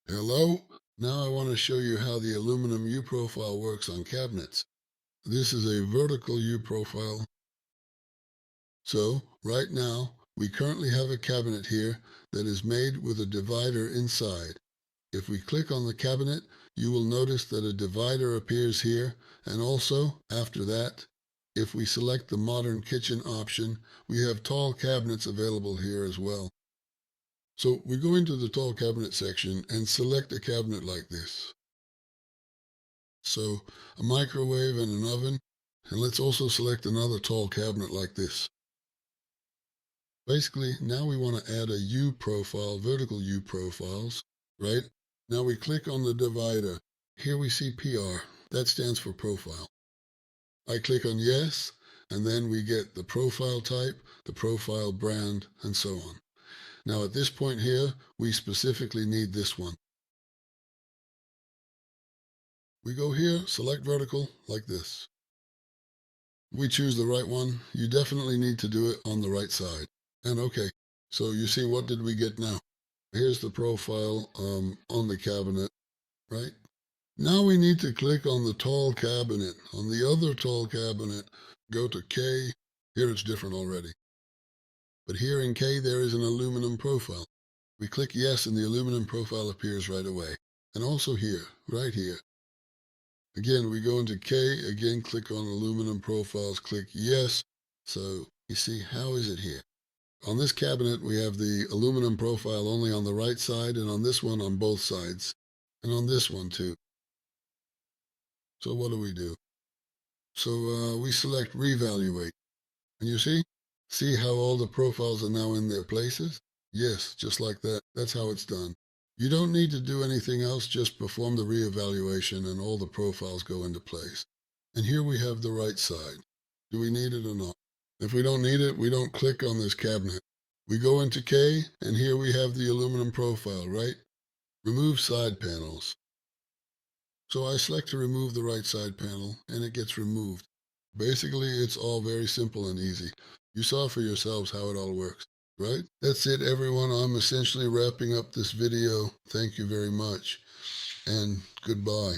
Hello? Now I want to show you how the aluminum U-profile works on cabinets. This is a vertical U-profile. So, right now, we currently have a cabinet here that is made with a divider inside. If we click on the cabinet, you will notice that a divider appears here, and also, after that, if we select the modern kitchen option, we have tall cabinets available here as well. So we go into the tall cabinet section and select a cabinet like this. So a microwave and an oven. And let's also select another tall cabinet like this. Basically, now we want to add a U profile, vertical U profiles, right? Now we click on the divider. Here we see PR. That stands for profile. I click on yes, and then we get the profile type, the profile brand, and so on. Now at this point here, we specifically need this one. We go here, select vertical, like this. We choose the right one. You definitely need to do it on the right side. And okay, so you see, what did we get now? Here's the profile on the cabinet, right? Now we need to click on the tall cabinet. On the other tall cabinet, go to K. Here it's different already. But here in K, there is an aluminum profile. We click yes, and the aluminum profile appears right away. And also here, right here. Again, we go into K, again, click on aluminum profiles, click yes. So you see, how is it here? On this cabinet, we have the aluminum profile only on the right side, and on this one on both sides, and on this one too. So what do? So we select reevaluate, and you see how all the profiles are now in their places? Yes, just like that. That's how it's done. You don't need to do anything else, just perform the reevaluation and all the profiles go into place. And here we have the right side. Do we need it or not? If we don't need it, we don't click on this cabinet. We go into K, and here we have the aluminum profile, right? Remove side panels. So I select to remove the right side panel, and it gets removed. Basically, it's all very simple and easy. You saw for yourselves how it all works, right? That's it, everyone. I'm essentially wrapping up this video. Thank you very much, and goodbye.